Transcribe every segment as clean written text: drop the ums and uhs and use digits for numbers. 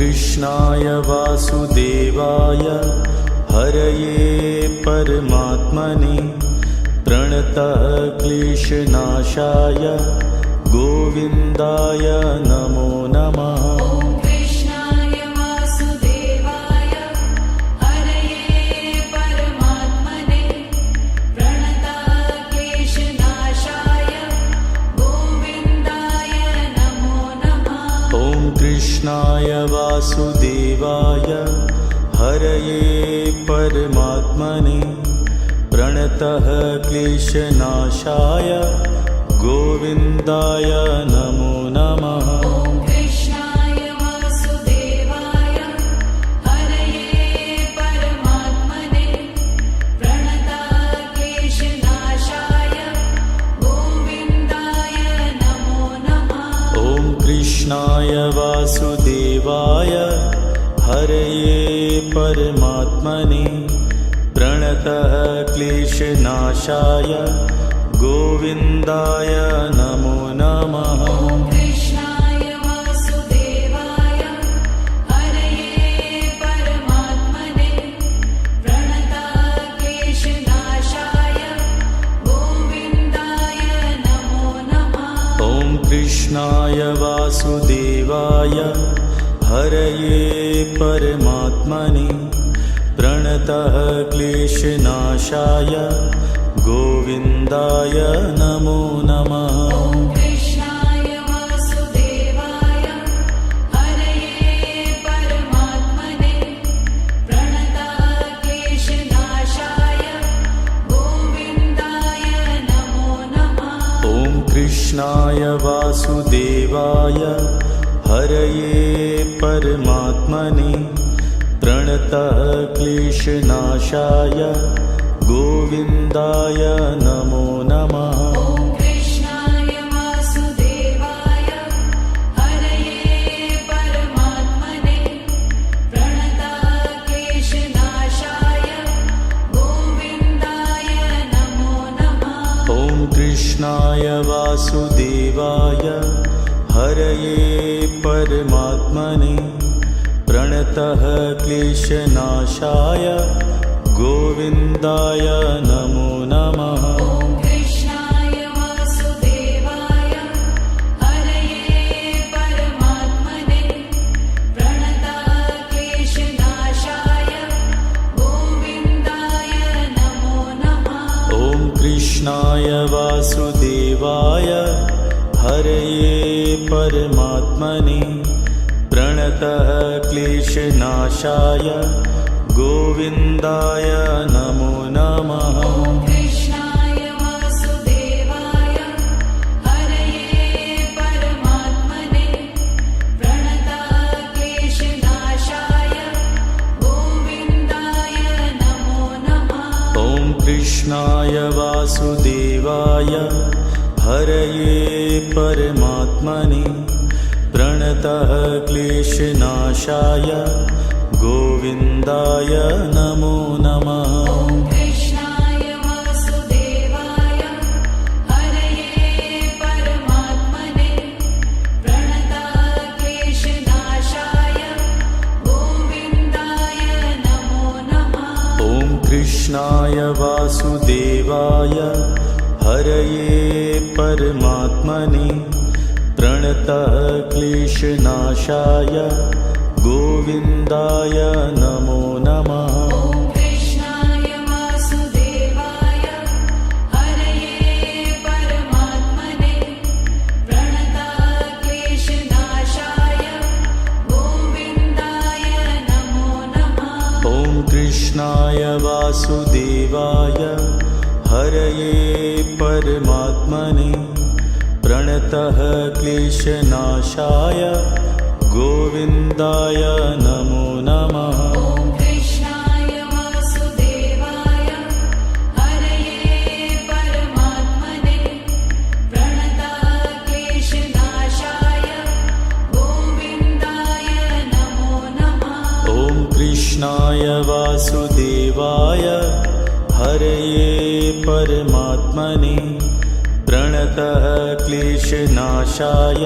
कृष्णाय वासुदेवाय हरये परमात्मने प्रणतः क्लेशनाशाय गोविन्दाय नमो नमः। कृष्णाय वासुदेवाय हरये परमात्मने प्रणतः क्लेशनाशाय गोविन्दाय नमो नमः। कृष्णाय वासुदेवाय हरये परमात्मने प्रणतः क्लेशनाशाय गोविन्दाय नमो नमः। कृष्णाय वासुदेवाय हरये परमात्मने प्रणतः क्लेशनाशाय गोविन्दाय नमो नमः। कृष्णाय वासुदेवाय हरये परमात्मने प्रणतः क्लेशनाशाय गोविन्दाय नमो नमः। कृष्णाय वासुदेवाय हरये परमात्मने प्रणतः क्लेशनाशाय गोविन्दाय नमो नमः। कृष्णाय वासुदेवाय हरये परमात्मने प्रणतः क्लेशनाशाय गोविन्दाय नमो नमः। कृष्णाय वासुदेवाय हरये परमात्मने प्रणतः क्लेशनाशाय गोविन्दाय नमो नमः। कृष्णाय वासुदेवाय हरये परमात्मने प्रणतः क्लेशनाशाय गोविन्दाय नमो नमः। कृष्णाय वासुदेवाय हरये परमात्मने प्रणतः क्लेशनाशाय गोविन्दाय नमो नमः। कृष्णाय वासुदेवाय हरये परमात्मने प्रणतः क्लेशनाशाय गोविन्दाय नमो नमः। कृष्णाय वासुदेवाय हरये परमात्मने प्रणतः क्लेशनाशाय गोविन्दाय नमो नमः। कृष्णाय वासुदेवाय हरये परमात्मने प्रणतः क्लेशनाशाय गोविन्दाय नमो नमः। कृष्णाय वासुदेवाय हरये परमात्मने प्रणतः क्लेशनाशाय गोविन्दाय नमो नमः। कृष्णाय वासुदेवाय हरये परमात्मने प्रणतः क्लेशनाशाय गोविन्दाय नमो नमः। कृष्णाय वासुदेवाय हरये परमात्मने प्रणतः क्लेशनाशाय गोविन्दाय नमो नमः। कृष्णाय वासुदेवाय हरये परमात्मने प्रणतः क्लेशनाशाय गोविन्दाय नमो नमः। कृष्णाय वासुदेवाय हरये परमात्मने प्रणतः क्लेशनाशाय गोविन्दाय नमो नमः। कृष्णाय वासुदेवाय हरये परमात्मने प्रणतः क्लेशनाशाय गोविन्दाय नमो नमः। कृष्णाय वासुदेवाय हरये परमात्मने प्रणतः क्लेशनाशाय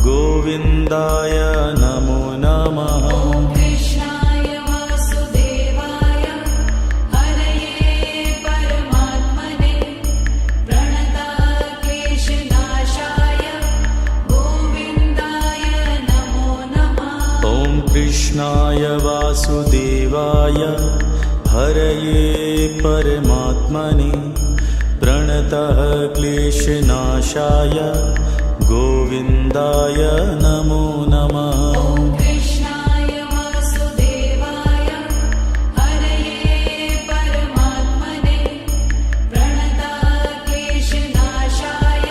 गोविन्दाय नमो नमः। नमः ॐ कृष्णाय वासुदेवाय हरये परमात्मने प्रणतक्लेशनाशाय गोविन्दाय नमो नमः ॐ कृष्णाय वासुदेवाय हरये परमात्मने प्रणतः क्लेशनाशाय गोविन्दाय नमो नमः ॐ कृष्णाय वासुदेवाय हरये परमात्मने प्रणतक्लेशनाशाय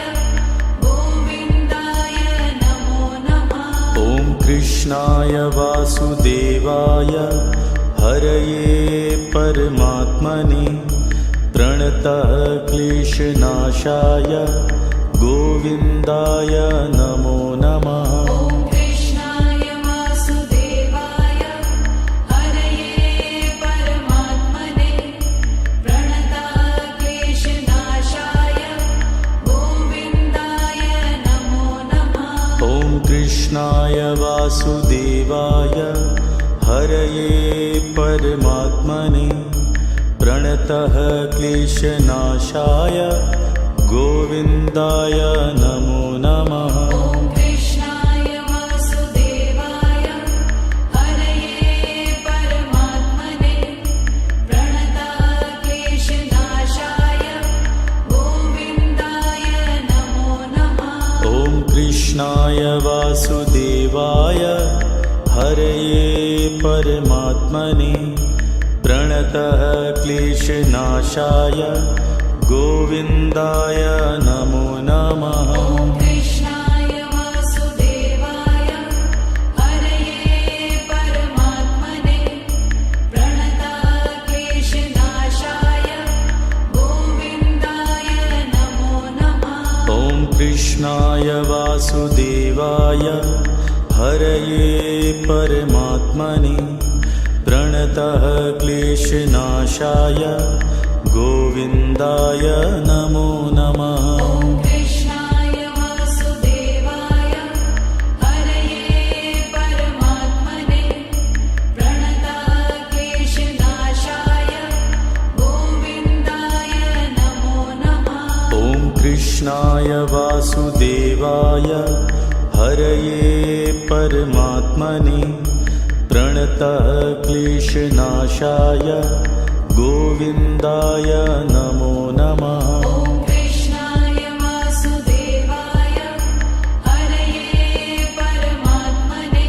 गोविन्दाय नमो नमः ॐ कृष्णाय वासुदेवाय हरये परमात्मने प्रणतः क्लेशनाशाय गोविन्दाय नमो नमः ॐ कृष्णाय वासुदेवाय हरये परमात्मने प्रणतक्लेशनाशाय गोविन्दाय नमो नमः ॐ कृष्णाय वासुदेवाय हरये परमात्मने प्रणतः क्लेशनाशाय गोविन्दाय नमो नमः ॐ कृष्णाय वासुदेवाय हरये परमात्मने प्रणतक्लेशनाशाय गोविन्दाय नमो नमः ॐ कृष्णाय वासुदेवाय हरये परमात्मने प्रणतः क्लेशनाशाय गोविन्दाय नमो नमः ॐ कृष्णाय वासुदेवाय हरये परमात्मने प्रणतक्लेशनाशाय गोविन्दाय नमो नमः ॐ कृष्णाय वासुदेवाय हरये परमात्मने प्रणतः क्लेशनाशाय गोविन्दाय नमो नमः ॐ कृष्णाय वासुदेवाय हरये परमात्मने प्रणतक्लेशनाशाय गोविन्दाय नमो नमः ॐ कृष्णाय वासुदेवाय हरये परमात्मने प्रणतः क्लेशनाशाय गोविन्दाय नमो नमः ॐ कृष्णाय वासुदेवाय हरये परमात्मने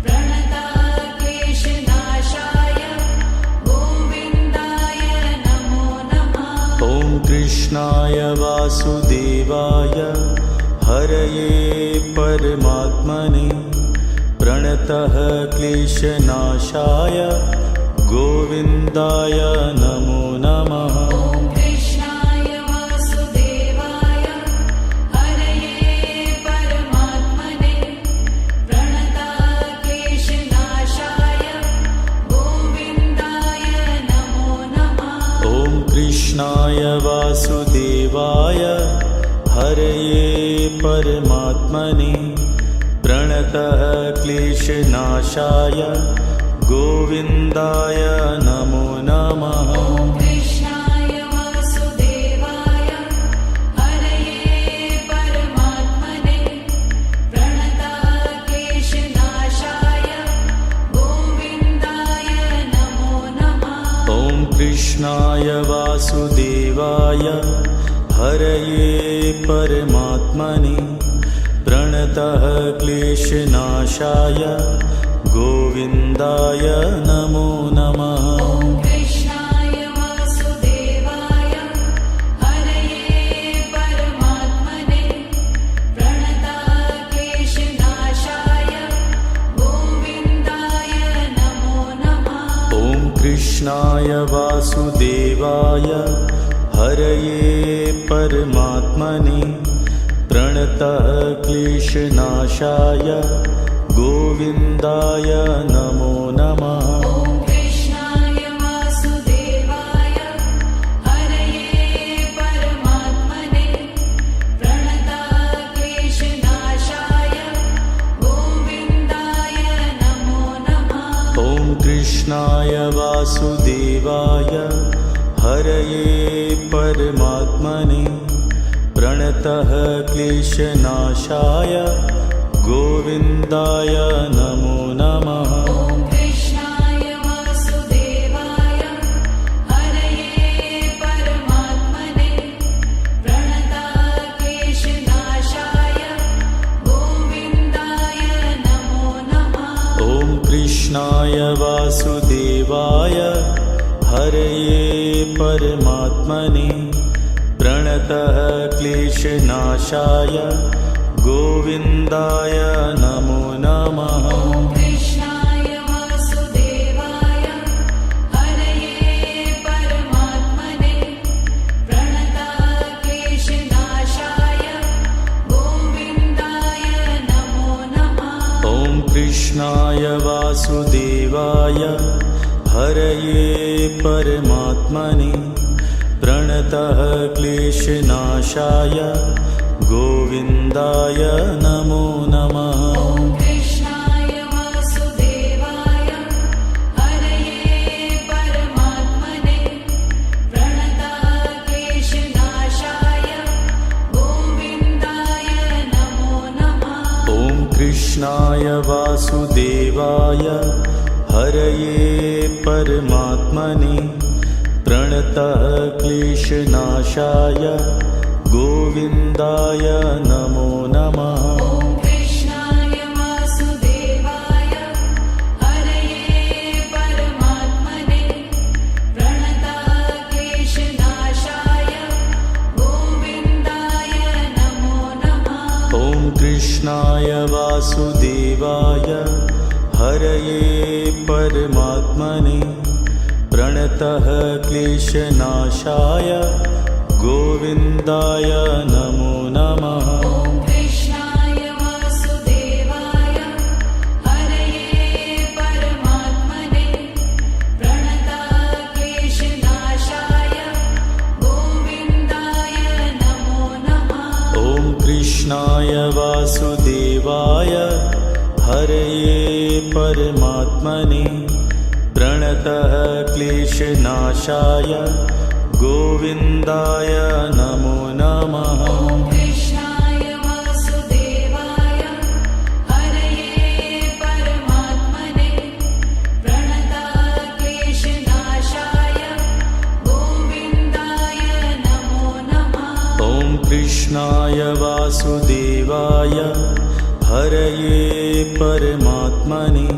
प्रणतक्लेशनाशाय गोविन्दाय नमो नमः ॐ कृष्णाय वासुदेवाय हरये परमात्मने प्रणतः क्लेशनाशाय गोविन्दाय नमो नमः ॐ कृष्णाय वासुदेवाय हरये परमात्मने प्रणतक्लेशनाशाय गोविन्दाय नमो नमः ॐ कृष्णाय वासुदेवाय हरये परमात्मने प्रणतः क्लेशनाशाय गोविन्दाय नमो नमः ॐ कृष्णाय वासुदेवाय हरये परमात्मने प्रणतक्लेशनाशाय गोविन्दाय नमो नमः ॐ कृष्णाय वासुदेवाय हरये परमात्मने प्रणतः क्लेशनाशाय गोविन्दाय नमो नमः ॐ कृष्णाय वासुदेवाय हरये परमात्मने प्रणतक्लेशनाशाय गोविन्दाय नमो नमः ॐ कृष्णाय वासुदेवाय हरये परमात्मने प्रणतः क्लेशनाशाय गोविन्दाय नमो नमः ॐ कृष्णाय वासुदेवाय हरये परमात्मने प्रणतक्लेशनाशाय गोविन्दाय नमो कृष्णाय वासुदेवाय हरये परमात्मने प्रणतः क्लेशनाशाय गोविन्दाय नमो नमः। ॐ कृष्णाय वासुदेवाय हरये परमात्मने प्रणतः क्लेशनाशाय गोविन्दाय नमो नमः। ॐ कृष्णाय वासुदेवाय हरये परमात्मने प्रणतः क्लेशनाशाय गोविन्दाय नमो नमः। ॐ कृष्णाय वासुदेवाय हरये परमात्मने प्रणतः क्लेशनाशाय गोविन्दाय नमो नमः। ॐ कृष्णाय वासुदेवाय हरये परमात्मने प्रणतः क्लेशनाशाय गोविन्दाय नमो नमः। ॐ कृष्णाय वासुदेवाय हरये परमात्मने प्रणतः क्लेशनाशाय गोविन्दाय नमो नमः। ॐ कृष्णाय वासुदेवाय हरये परमात्मने प्रणतः क्लेशनाशाय गोविन्दाय नमो नमः। ॐ कृष्णाय वासुदेवाय हरये परमात्मने प्रणतः क्लेशनाशाय गोविन्दाय नमो नमः। ॐ कृष्णाय वासुदेवाय हरये परमात्मने प्रणतः क्लेशनाशाय गोविन्दाय नमो नमः। ॐ कृष्णाय वासुदेवाय हरये परमात्मने प्रणतः क्लेशनाशाय गोविन्दाय नमो नमः। ॐ कृष्णाय वासुदेवाय हरये परमात्मने प्रणतः क्लेशनाशाय गोविन्दाय नमो नमः। ॐ कृष्णाय वासुदेवाय हरये परमात्मने प्रणतः क्लेशनाशाय गोविन्दाय नमो नमः। ॐ कृष्णाय वासुदेवाय हरये परमात्मने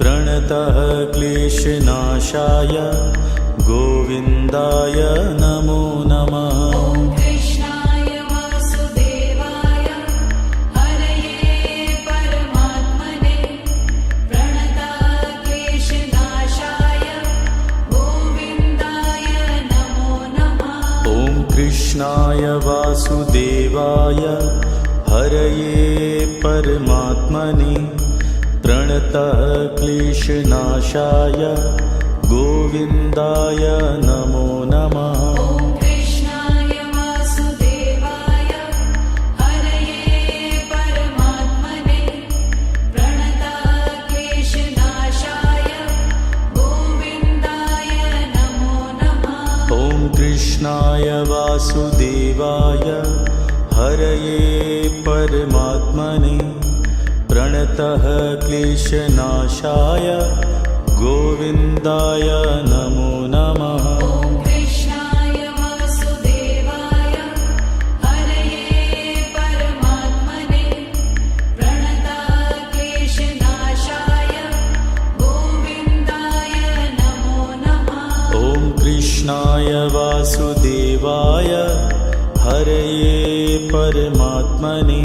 प्रणतः क्लेशनाशाय गोविन्दाय नमो नमः। ॐ कृष्णाय वासुदेवाय हरये परमात्मने प्रणतः क्लेशनाशाय गोविन्दाय नमो नमः। ॐ कृष्णाय वासुदेवाय हरये परमात्मने प्रणतः क्लेशनाशाय गोविन्दाय नमो नमः। ॐ कृष्णाय वासुदेवाय हरये परमात्मने प्रणतः क्लेशनाशाय गोविन्दाय नमो नमः। ॐ कृष्णाय वासुदेवाय हरये परमात्मने प्रणतः क्लेशनाशाय गोविन्दाय नमो नमः। ॐ कृष्णाय वासुदेवाय हरये परमात्मने प्रणतः क्लेशनाशाय गोविन्दाय नमो नमः। ॐ कृष्णाय वासुदेवाय हरये परमात्मने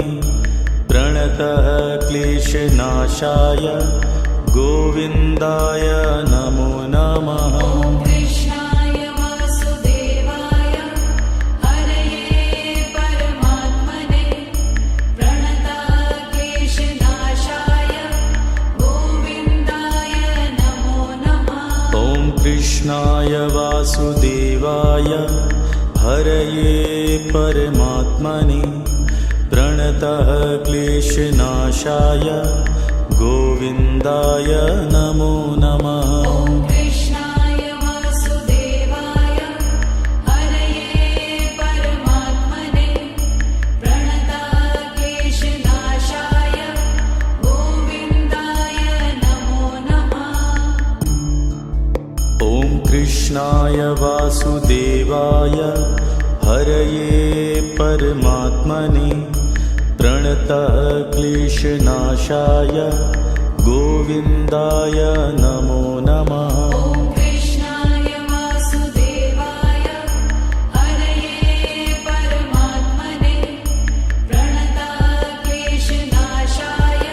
प्रणतः क्लेशनाशाय गोविन्दाय नमो नमः। ॐ कृष्णाय वासुदेवाय हरये परमात्मने प्रणतः क्लेशनाशाय गोविन्दाय नमो नमः। ॐ कृष्णाय वासुदेवाय हरये परमात्मने प्रणतः क्लेशनाशाय गोविन्दाय नमो नमः। ॐ कृष्णाय वासुदेवाय हरये परमात्मने प्रणतक्लेशनाशाय गोविन्दाय नमो नमः। ॐ कृष्णाय वासुदेवाय हरये परमात्मने प्रणतक्लेशनाशाय गोविन्दाय नमो नमः। ॐ कृष्णाय वासुदेवाय हरये परमात्मने प्रणतक्लेशनाशाय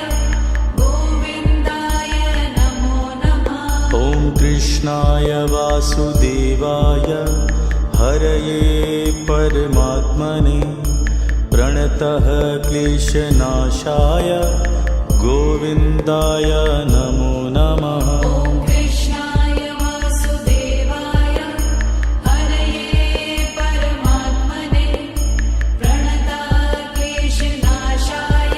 गोविन्दाय नमो नमः। ॐ कृष्णाय वासुदेवाय हरये परमात्मने प्रणतक्लेशनाशाय गोविन्दाय नमो नमः। ॐ कृष्णाय वासुदेवाय हरये परमात्मने प्रणतक्लेशनाशाय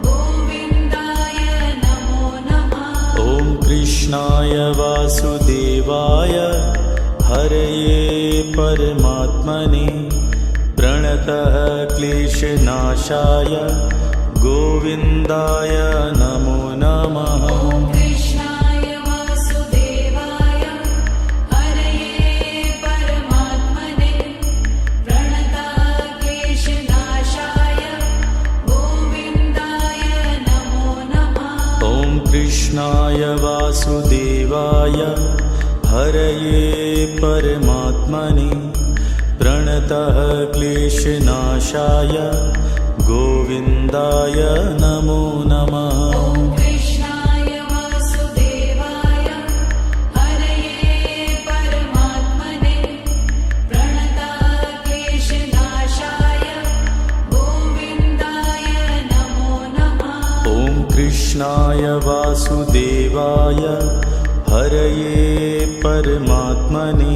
गोविन्दाय नमो नमः। ॐ कृष्णाय वासुदेवाय हरये परमात्मने प्रणतक्लेशनाशाय गोविन्दाय नमो नमः। ॐ कृष्णाय वासुदेवाय हरये परमात्मने प्रणतक्लेशनाशाय गोविन्दाय नमो नमः। ॐ कृष्णाय वासुदेवाय हरये परमात्मने प्रणतक्लेशनाशाय गोविन्दाय नमो नमः। ॐ कृष्णाय वासुदेवाय हरये परमात्मने प्रणतक्लेशनाशाय गोविन्दाय नमो नमः। ॐ कृष्णाय वासुदेवाय हरये परमात्मने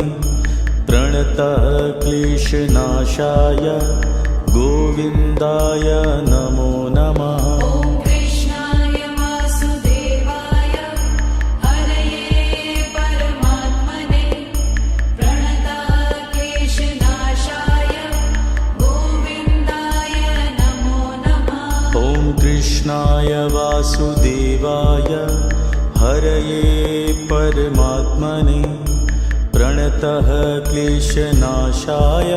प्रणतक्लेशनाशाय गोविन्दाय नमो नमः। ॐ कृष्णाय वासुदेवाय हरये परमात्मने प्रणतक्लेशनाशाय गोविन्दाय नमो नमः। ॐ कृष्णाय वासुदेवाय हरये परमात्मने प्रणतक्लेशनाशाय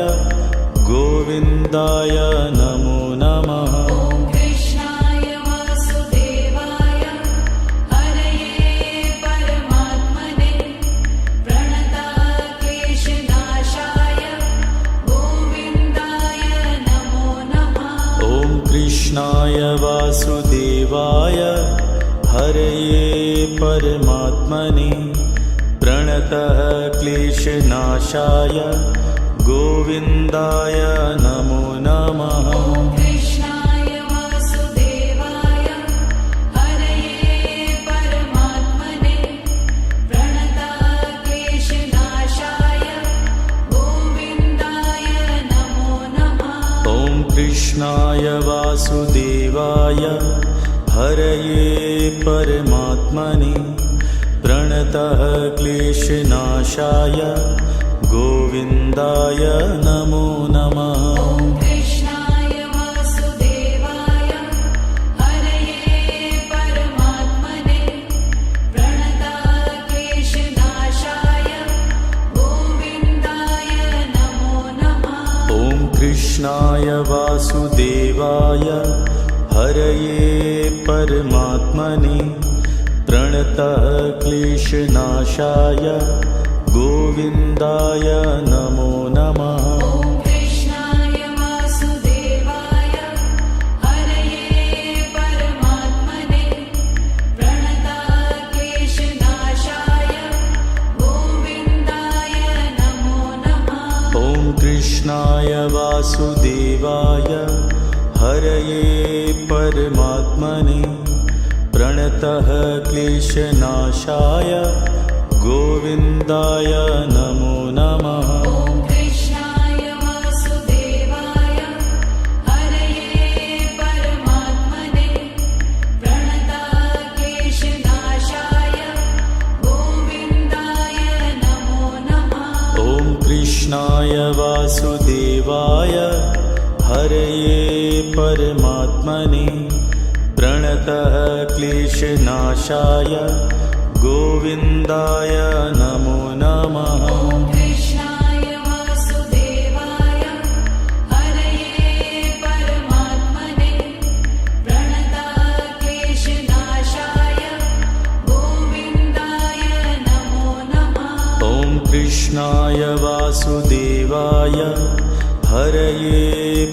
गोविन्दाय नमो नमः। ॐ कृष्णाय वासुदेवाय हरये परमात्मने प्रणतक्लेशनाशाय गोविन्दाय नमो नमः। ॐ कृष्णाय वासुदेवाय हरये परमात्मने प्रणतक्लेशनाशाय गोविन्दाय नमो नमः। ॐ कृष्णाय वासुदेवाय हरये परमात्मने प्रणतक्लेशनाशाय गोविन्दाय नमो नमः। ॐ कृष्णाय वासुदेवाय हरये परमात्मने प्रणतक्लेशनाशाय गोविन्दाय नमो नमः। ॐ कृष्णाय वासुदेवाय हरये परमात्मने प्रणतक्लेशनाशाय गोविन्दाय नमो नमः। ॐ कृष्णाय वासुदेवाय हरये परमात्मने प्रणतक्लेशनाशाय गोविन्दाय नमो नमः। ॐ कृष्णाय वासुदेवाय हरये परमात्मने प्रणतक्लेशनाशाय गोविन्दाय नमो नमः। ॐ कृष्णाय वासुदेवाय हरये परमात्मने प्रणतक्लेशनाशाय गोविन्दाय नमो नमः। ॐ कृष्णाय वासुदेवाय हरये परमात्मने प्रणतक्लेशनाशाय वासुदेवाय हरये परमात्मने प्रणतः क्लेशनाशाय गोविन्दाय नमो नमः। ॐ कृष्णाय वासुदेवाय हरये परमात्मने प्रणतः क्लेशनाशाय गोविन्दाय नमो नमः। ॐ कृष्णाय वासुदेवाय हरये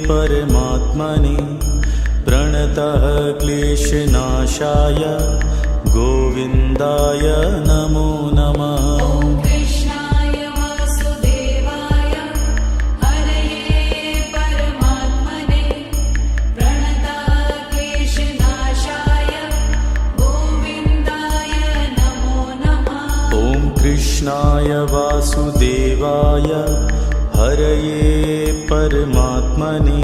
परमात्मने प्रणतः क्लेशनाशाय गोविन्दाय नमो नमः। ॐ कृष्णाय वासुदेवाय हरये परमात्मने प्रणतः क्लेशनाशाय गोविन्दाय नमो नमः। ॐ कृष्णाय वासुदेवाय हरये परमात्मने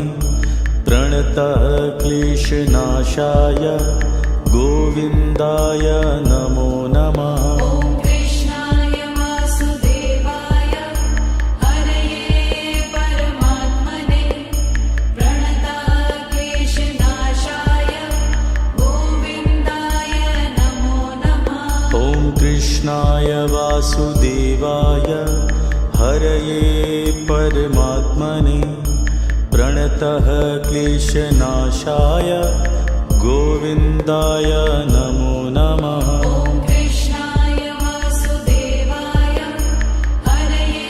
प्रणतः क्लेशनाशाय गोविन्दाय नमो नमः। ॐ कृष्णाय वासुदेवाय हरये परमात्मने प्रणतः क्लेशनाशाय गोविन्दाय नमो नमः। ॐ कृष्णाय वासुदेवाय हरये परमात्मने प्रणतः क्लेशनाशाय गोविन्दाय नमो नमः। ॐ कृष्णाय वासुदेवाय हरये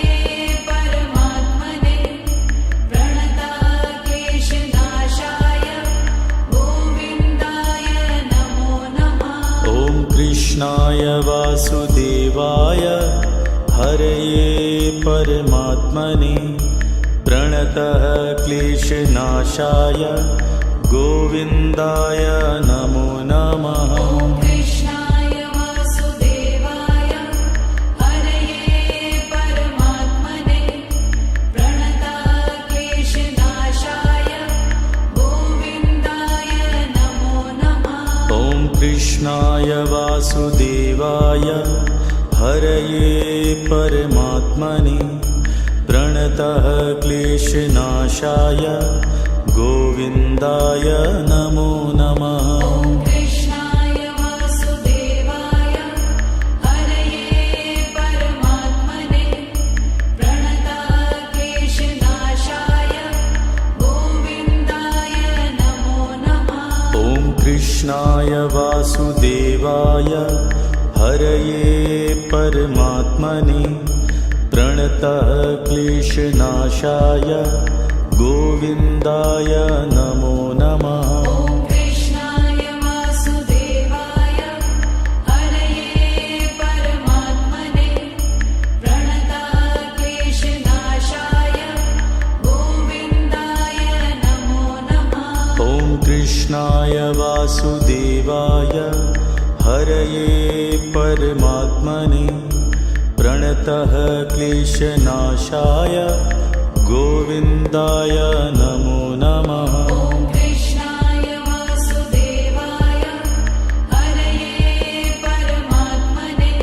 परमात्मने प्रणतः क्लेशनाशाय गोविन्दाय नमो नमः। ॐ कृष्णाय वासुदेवाय हरये परमात्मने प्रणतः क्लेशनाशाय गोविन्दाय नमो नमः। ॐ कृष्णाय वासुदेवाय हरये परमात्मने प्रणतः क्लेशनाशाय गोविन्दाय नमो नमः। ॐ कृष्णाय वासुदेवाय हरये परमात्मने प्रणतः क्लेशनाशाय गोविन्दाय नमो नमः। ॐ कृष्णाय वासुदेवाय हरये परमात्मने प्रणतः क्लेशनाशाय गोविन्दाय नमो नमः। ॐ कृष्णाय वासुदेवाय हरये परमात्मने प्रणतः क्लेशनाशाय गोविन्दाय नमो नमः। ॐ कृष्णाय वासुदेवाय हरये परमात्मने प्रणतः क्लेशनाशाय गोविन्दाय नमो नमः। ॐ कृष्णाय वासुदेवाय हरये परमात्मने प्रणतः क्लेशनाशाय गोविन्दाय नमो नमः। ॐ कृष्णाय वासुदेवाय हरये परमात्मने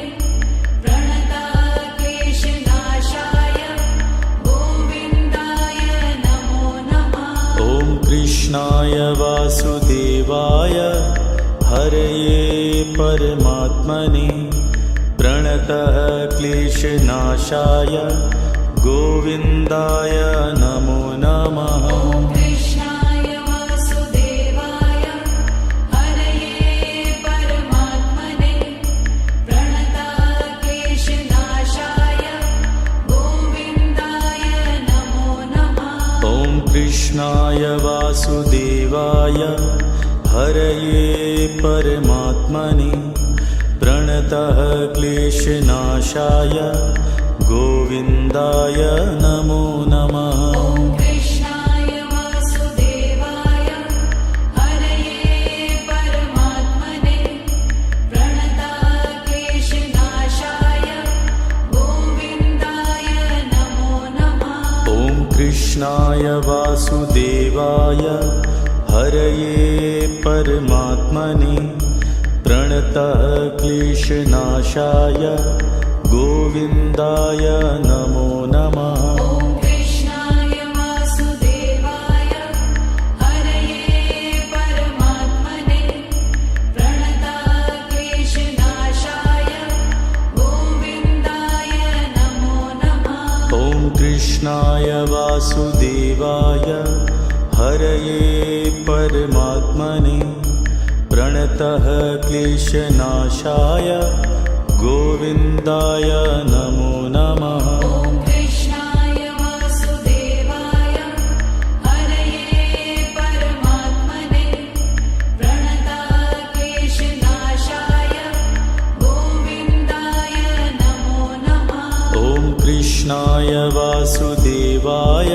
प्रणतः क्लेशनाशाय गोविन्दाय नमो नमः। ॐ कृष्णाय वासुदेवाय हरये परमात्मने प्रणतः क्लेशनाशाय गोविन्दाय नमो नमः। ॐ कृष्णाय वासुदेवाय हरये परमात्मने प्रणतः क्लेशनाशाय गोविन्दाय नमो नमः। ॐ कृष्णाय वासुदेवाय हरये परमात्मने प्रणतः क्लेशनाशाय गोविन्दाय नमो नमः। ॐ कृष्णाय वासुदेवाय हरये परमात्मने प्रणतः क्लेशनाशाय गोविन्दाय नमो नमः। ॐ कृष्णाय वासुदेवाय हरये परमात्मने प्रणतः क्लेशनाशाय गोविन्दाय नमो नमः। ॐ कृष्णाय वासुदेवाय कृष्णाय वासुदेवाय हरये परमात्मने प्रणतः क्लेशनाशाय गोविन्दाय नमो नमः। ॐ कृष्णाय वासुदेवाय हरये परमात्मने प्रणतः क्लेशनाशाय गोविन्दाय नमो नमः। ॐ कृष्णाय वासुदेवाय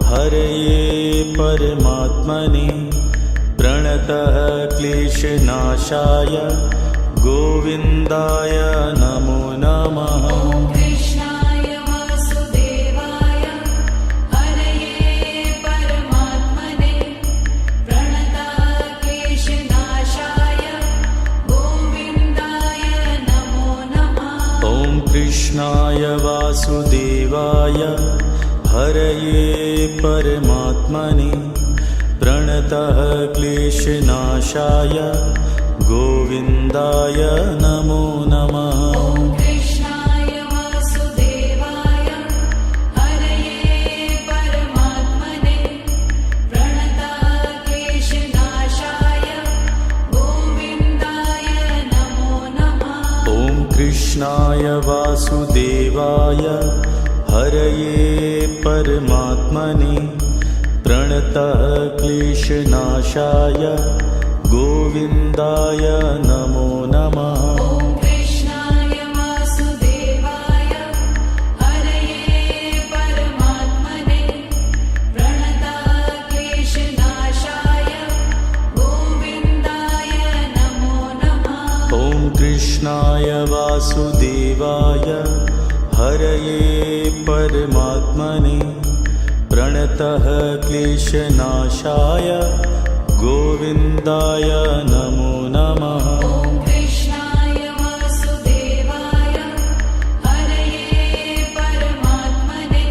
हरये परमात्मने प्रणतः क्लेशनाशाय गोविन्दाय नमो नमः। ॐ कृष्णाय वासुदेवाय हरये परमात्मने प्रणतः क्लेशनाशाय गोविन्दाय नमो नमः। ॐ कृष्णाय वासुदेवाय हरये परमात्मने प्रणतः क्लेशनाशाय गोविन्दाय नमो नमः। ॐ कृष्णाय वासुदेवाय हरये परमात्मने प्रणतः क्लेशनाशाय गोविन्दाय नमो नमः। ॐ कृष्णाय वासुदेवाय हरये परमात्मने प्रणतः क्लेशनाशाय गोविन्दाय नमो नमः। ॐ कृष्णाय वासुदेवाय हरये परमात्मने प्रणतः क्लेशनाशाय गोविन्दाय नमो नमः। ॐ कृष्णाय वासुदेवाय हरये परमात्मने प्रणतः क्लेशनाशाय गोविन्दाय नमो नमः। ॐ कृष्णाय वासुदेवाय हरये परमात्मने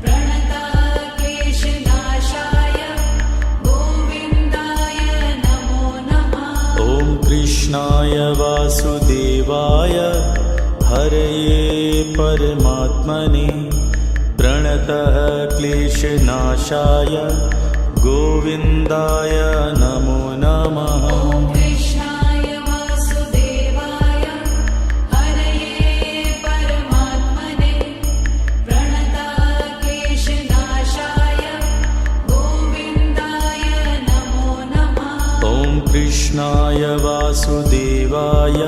प्रणतः क्लेशनाशाय गोविन्दाय नमो नमः। ॐ कृष्णाय वासुदेवाय हरये परमात्मने प्रणतः क्लेशनाशाय गोविन्दाय नमो नमः। ॐ कृष्णाय वासुदेवाय हरये परमात्मने प्रणतः क्लेशनाशाय गोविन्दाय नमो नमः। ॐ कृष्णाय वासुदेवाय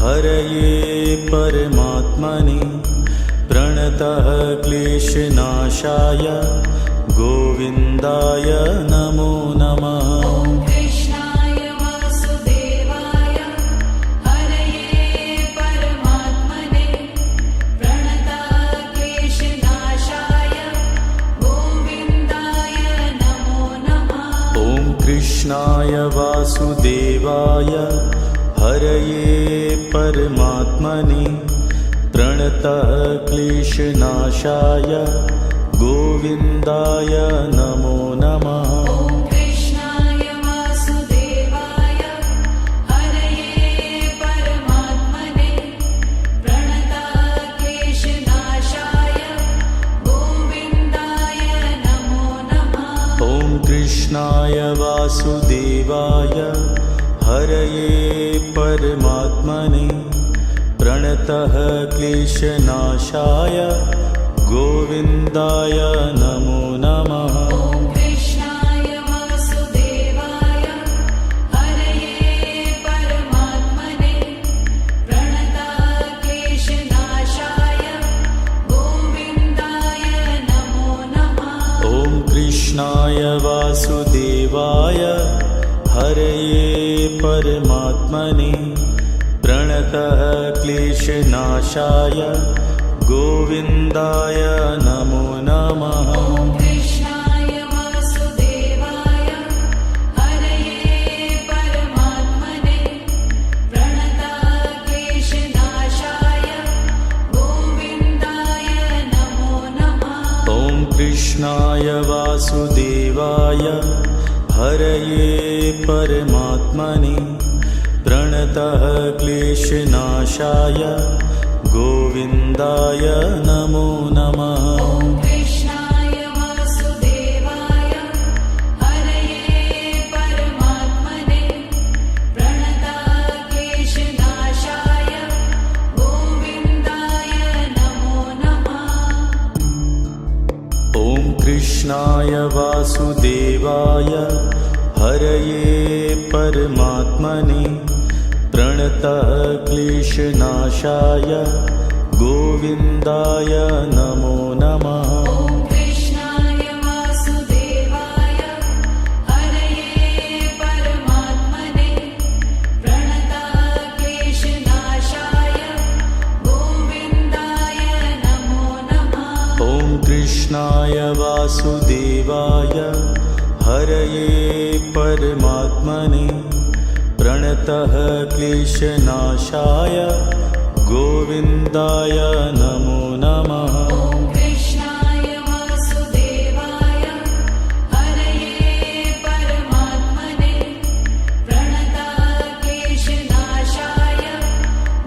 हरये परमात्मने प्रणतः क्लेशनाशाय गोविन्दाय नमो नमः। ॐ कृष्णाय वासुदेवाय हरये परमात्मने प्रणतः क्लेशनाशाय गोविन्दाय नमो नमः। ॐ कृष्णाय वासुदेवाय हरये परमात्मने प्रणतः क्लेशनाशाय गोविन्दाय नमो नमः। ॐ कृष्णाय वासुदेवाय हरये परमात्मने प्रणतः क्लेशनाशाय गोविन्दाय नमो नमः। ॐ कृष्णाय वासुदेवाय हरये परमात्मने प्रणतः क्लेशनाशाय गोविन्दाय नमो नमः। ॐ कृष्णाय वासुदेवाय हरये परमात्मने प्रणतः क्लेशनाशाय गोविन्दाय नमो नमः। ॐ कृष्णाय वासुदेवाय हरये परमात्मने प्रणतः क्लेशनाशाय गोविन्दाय नमो नमः। ॐ कृष्णाय वासुदेवाय हरये परमात्मने प्रणतः क्लेशनाशाय गोविन्दाय नमो नमः। ॐ कृष्णाय वासुदेवाय हरये परमात्मने प्रणतः क्लेशनाशाय गोविन्दाय नमो नमः। ॐ कृष्णाय वासुदेवाय हरये परमात्मने प्रणतक्लेशनाशाय गोविन्दाय नमो नमः। ॐ कृष्णाय वासुदेवाय हरये परमात्मने प्रणतक्लेशनाशाय गोविन्दाय नमो नमः। ॐ कृष्णाय वासुदेवाय हरये परमात्मने प्रणतक्लेशनाशाय गोविन्दाय नमो नमः। ॐ कृष्णाय वासुदेवाय हरये परमात्मने प्रणतक्लेशनाशाय गोविन्दाय नमो नमः। ॐ कृष्णाय वासुदेवाय हरये परमात्मने प्रणतक्लेशनाशाय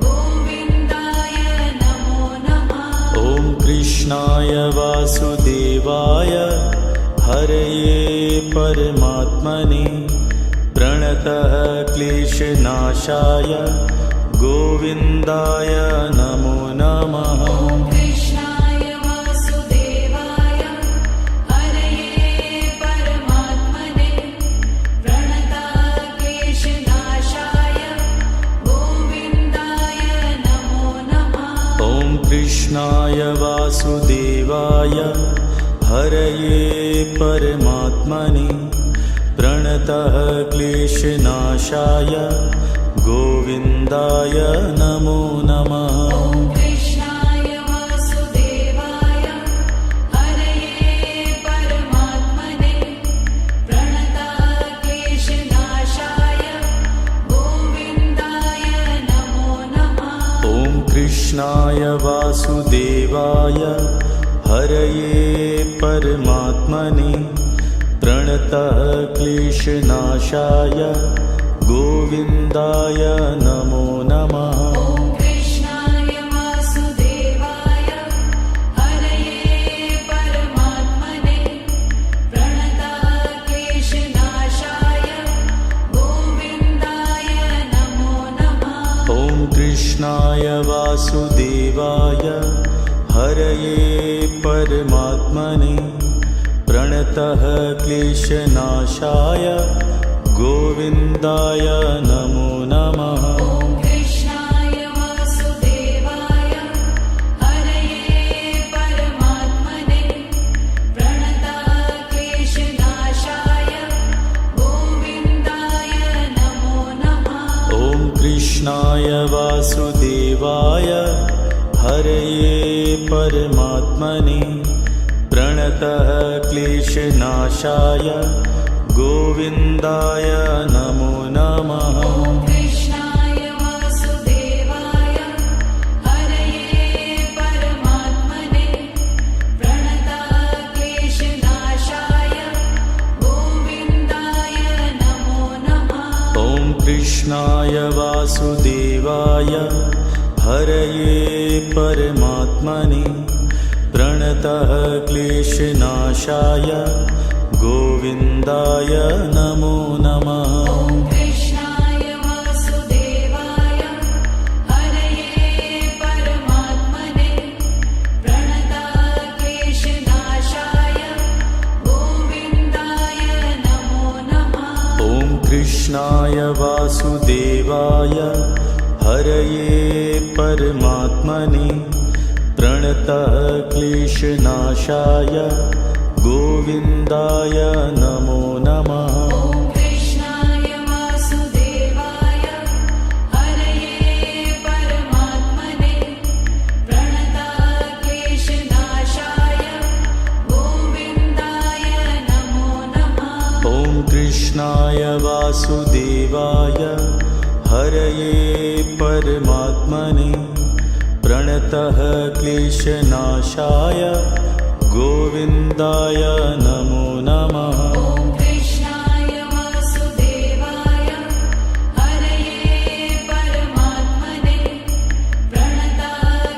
गोविन्दाय नमो नमः। ॐ कृष्णाय वासुदेवाय हरये परमात्मने प्रणतक्लेशनाशाय गोविन्दाय नमो नमः। ॐ कृष्णाय वासुदेवाय हरये परमात्मने प्रणतक्लेशनाशाय गोविन्दाय नमो नमः। ॐ कृष्णाय वासुदेवाय हरये परमात्मने प्रणतक्लेशनाशाय गोविन्दाय नमो नमः। ॐ कृष्णाय वासुदेवाय हरये परमात्मने प्रणतक्लेशनाशाय गोविन्दाय नमो नमः। ॐ कृष्णाय वासुदेवाय हरये परमात्मने प्रणतक्लेशनाशाय गोविन्दाय नमो नमः। ॐ कृष्णाय वासुदेवाय हरये परमात्मने प्रणतक्लेशनाशाय गोविन्दाय नमो नमः। ॐ कृष्णाय वासुदेवाय हरये परमात्मने प्रणतक्लेशनाशाय गोविन्दाय नमो नमः। ॐ कृष्णाय वासुदेवाय हरये परमात्मने प्रणतक्लेशनाशाय गोविन्दाय नमो नमः। ॐ कृष्णाय वासुदेवाय हरये परमात्मने प्रणतक्लेशनाशाय गोविन्दाय नमो नमः। ॐ कृष्णाय वासुदेवाय हरये परमात्मने प्रणतक्लेशनाशाय गोविन्दाय नमो नमः। ॐ कृष्णाय वासुदेवाय हरये परमात्मने प्रणतक्लेशनाशाय गोविन्दाय नमो नमः। ॐ कृष्णाय वासुदेवाय हरये परमात्मने प्रणतक्लेशनाशाय गोविन्दाय नमो नमः। ॐ कृष्णाय वासुदेवाय हरये परमात्मने प्रणतक्लेशनाशाय गोविन्दाय नमो नमः। ॐ कृष्णाय वासुदेवाय हरये परमात्मने प्रणतक्लेशनाशाय गोविन्दाय नमो नमः। ॐ कृष्णाय वासुदेवाय हरये परमात्मने प्रणतक्लेशनाशाय गोविन्दाय नमो नमः। ॐ कृष्णाय वासुदेवाय हरये परमात्मने प्रणतक्लेशनाशाय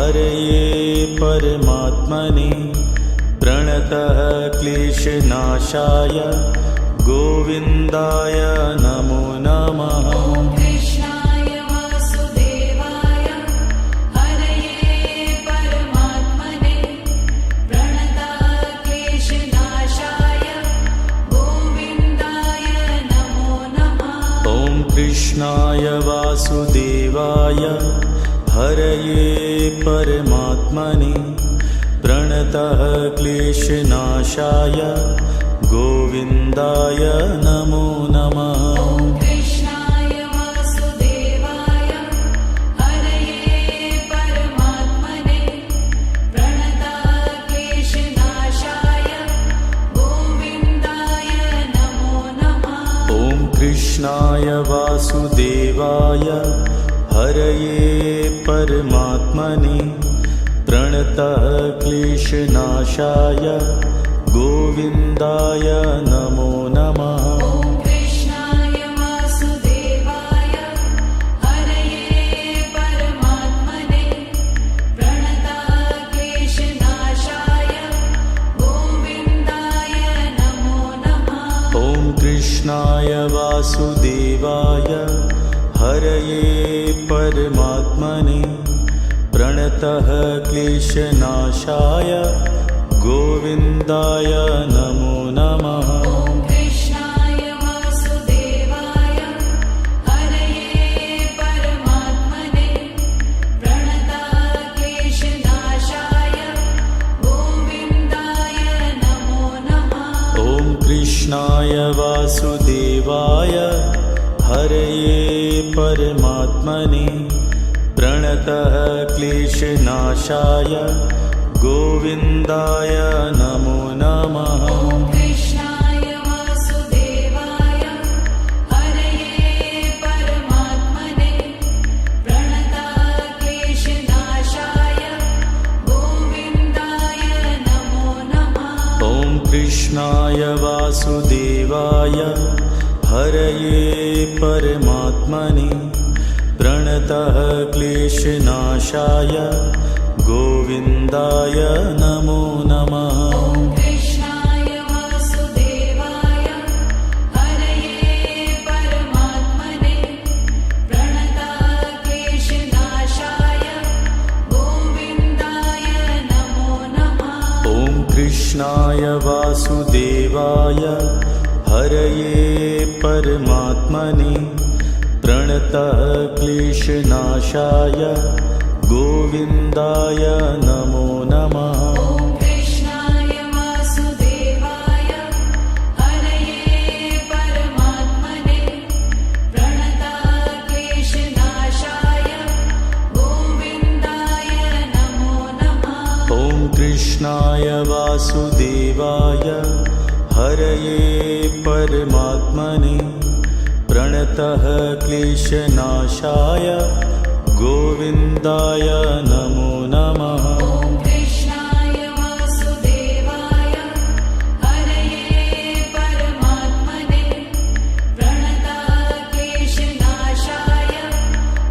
हरये परमात्मने प्रणतः क्लेशनाशाय गोविन्दाय नमो नमः। ॐ कृष्णाय वासुदेवाय हरये परमात्मने प्रणतः क्लेशनाशाय गोविन्दाय नमो नमः। ॐ कृष्णाय वासुदेवाय हरये परमात्मने प्रणतः क्लेशनाशाय गोविन्दाय नमो नमः। ॐ कृष्णाय वासुदेवाय हरये परमात्मने प्रणतः क्लेशनाशाय गोविन्दाय नमो नमः। ॐ कृष्णाय वासुदेवाय हरये परमात्मने प्रणतः क्लेशनाशाय गोविन्दाय नमो नमः। ॐ कृष्णाय वासुदेवाय हरये परमात्मने प्रणतः क्लेशनाशाय गोविन्दाय नमो नमः। ॐ कृष्णाय वासुदेवाय हरये परमात्मने प्रणतः क्लेशनाशाय गोविन्दाय नमो नमः। ॐ कृष्णाय वासुदेवाय हरये परमात्मने प्रणतः क्लेशनाशाय गोविन्दाय नमो नमः। ॐ कृष्णाय वासुदेवाय हरये परमात्मने प्रणतः क्लेशनाशाय गोविन्दाय नमो नमः। ॐ कृष्णाय वासुदेवाय हरये परमात्मने प्रणतः क्लेशनाशाय गोविन्दाय नमो नमः। ॐ कृष्णाय वासुदेवाय हरये परमात्मने प्रणतः क्लेशनाशाय गोविन्दाय नमो नमः। ॐ कृष्णाय वासुदेवाय हरये परमात्मने प्रणतः क्लेशनाशाय गोविन्दाय नमो नमः। ॐ कृष्णाय वासुदेवाय हरये परमात्मने प्रणतः क्लेशनाशाय गोविन्दाय नमो नमः। ॐ कृष्णाय वासुदेवाय हरये परमात्मने प्रणतः क्लेशनाशाय गोविन्दाय नमो नमः। ॐ कृष्णाय वासुदेवाय हरये परमात्मने प्रणतः क्लेशनाशाय गोविन्दाय नमो नमः। ॐ कृष्णाय वासुदेवाय हरये परमात्मने प्रणतः क्लेशनाशाय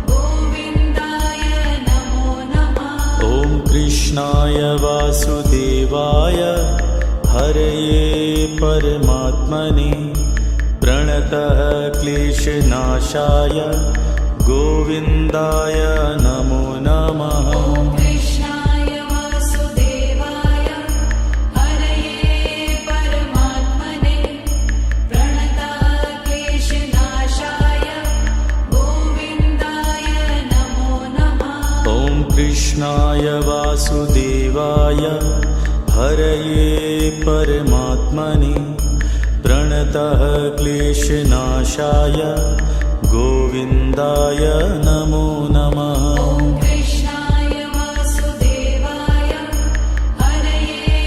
गोविन्दाय नमो नमः। ॐ कृष्णाय वासुदेवाय हरये परमात्मने प्रणतः क्लेशनाशाय गोविन्दाय नमो नमः। ॐ कृष्णाय वासुदेवाय हरये परमात्मने प्रणतः क्लेशनाशाय गोविन्दाय नमो नमः। ॐ कृष्णाय वासुदेवाय हरये परमात्मने प्रणतः क्लेशनाशाय गोविन्दाय नमो नमः। ॐ कृष्णाय वासुदेवाय हरये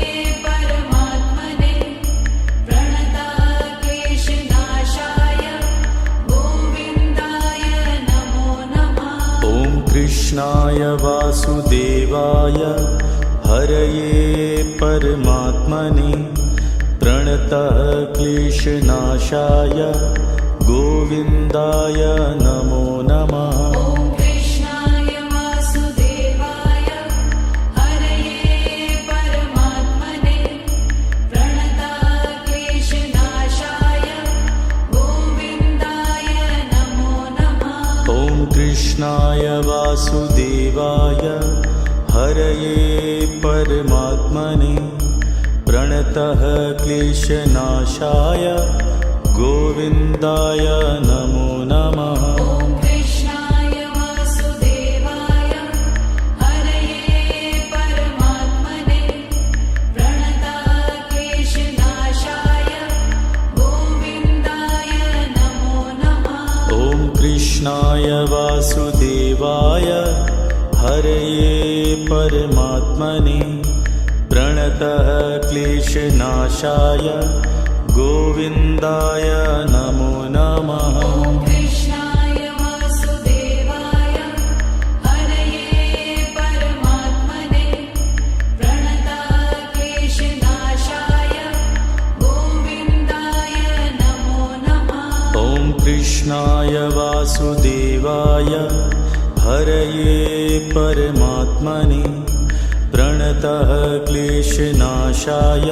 परमात्मने प्रणतः क्लेशनाशाय गोविन्दाय नमो नमः। ॐ कृष्णाय वासुदेवाय हरये परमात्मने प्रणतः क्लेशनाशाय गोविन्दाय नमो नमः। ॐ कृष्णाय वासुदेवाय कृष्णाय वासुदेवाय हरये परमात्मने प्रणतः क्लेशनाशाय गोविन्दाय नमो नमः। ॐ कृष्णाय वासुदेवाय हरये परमात्मने प्रणतः क्लेशनाशाय गोविन्दाय नमो नमः। ॐ कृष्णाय वासुदेवाय हरये परमात्मने प्रणतः क्लेशनाशाय गोविन्दाय नमो नमः। ॐ कृष्णाय वासुदेवाय हरये परमात्मने प्रणतः क्लेशनाशाय गोविन्दाय नमो नमः। ॐ कृष्णाय वासुदेवाय हरये परमात्मने प्रणतः क्लेशनाशाय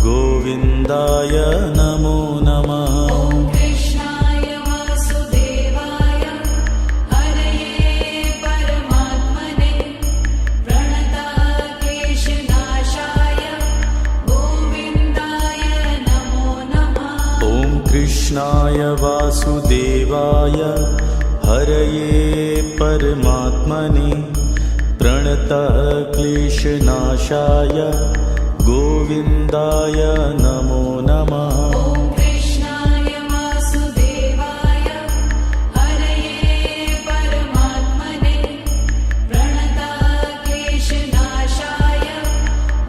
गोविन्दाय नमो नमः। ॐ कृष्णाय वासुदेवाय हरये परमात्मने प्रणतः क्लेशनाशाय गोविन्दाय नमो नमः। ॐ कृष्णाय वासुदेवाय हरये परमात्मने प्रणतः क्लेशनाशाय गोविन्दाय नमो नमः। ॐ कृष्णाय वासुदेवाय हरये परमात्मने प्रणतः क्लेशनाशाय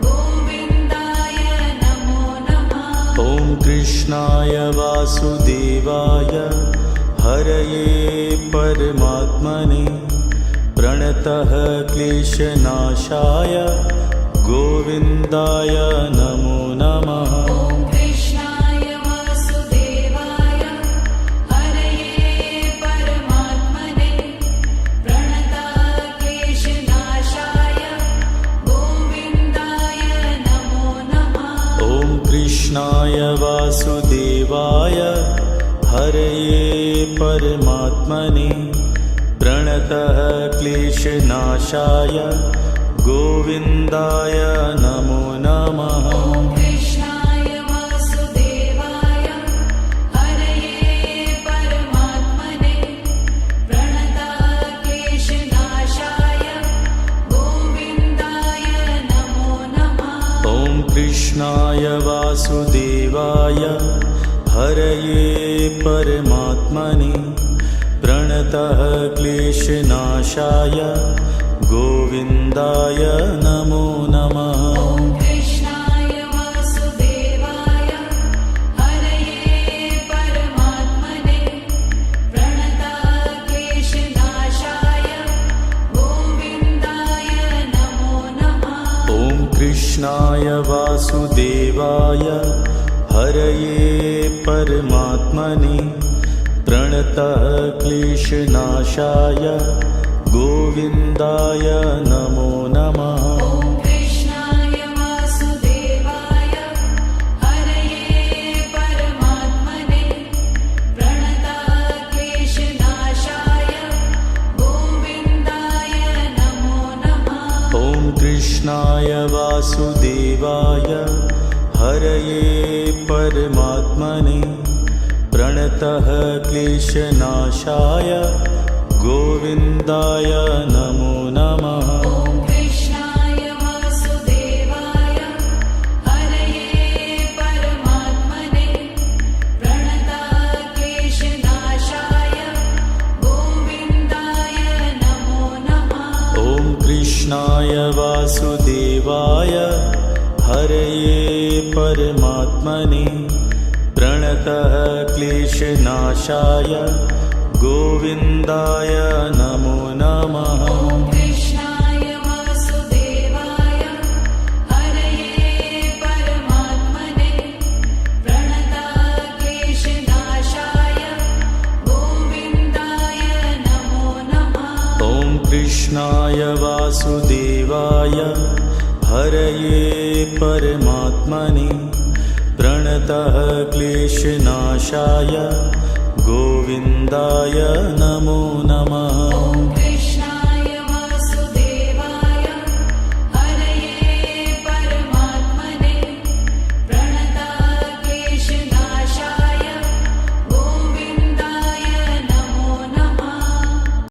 गोविन्दाय नमो नमः। ॐ कृष्णाय वासुदेवाय हरये परमात्मने प्रणतः क्लेशनाशाय गोविन्दाय नमो नमः। ॐ कृष्णाय वासुदेवाय हरये परमात्मने प्रणतः क्लेशनाशाय गोविन्दाय नमो नमः। ॐ कृष्णाय वासुदेवाय हरये परमात्मने प्रणतः क्लेशनाशाय गोविन्दाय नमो नमः। ॐ कृष्णाय वासुदेवाय हरये परमात्मने प्रणतः क्लेशनाशाय गोविन्दाय नमो नमः। ॐ कृष्णाय वासुदेवाय हरये परमात्मने प्रणतः क्लेशनाशाय गोविन्दाय नमो नमः। ॐ कृष्णाय वासुदेवाय हरये परमात्मने प्रणतः क्लेशनाशाय गोविन्दाय नमो नमः। ॐ कृष्णाय वासुदेवाय हरये परमात्मने प्रणतः क्लेशनाशाय गोविन्दाय नमो नमः। ॐ कृष्णाय वासुदेवाय हरये परमात्मने प्रणतः क्लेशनाशाय गोविन्दाय नमो नमः। ॐ कृष्णाय वासुदेवाय हरये परमात्मने प्रणतः क्लेशनाशाय गोविन्दाय नमो नमः। ॐ कृष्णाय वासुदेवाय हरये परमात्मने प्रणतः क्लेशनाशाय गोविन्दाय नमो नमः। ॐ कृष्णाय वासुदेवाय हरये परमात्मने प्रणतः क्लेशनाशाय गोविन्दाय नमो नमः। ॐ कृष्णाय वासुदेवाय हरये परमात्मने प्रणतः क्लेशनाशाय गोविन्दाय नमो नमः। ॐ कृष्णाय वासुदेवाय हरये परमात्मने प्रणतः क्लेशनाशाय गोविन्दाय नमो नमः। ॐ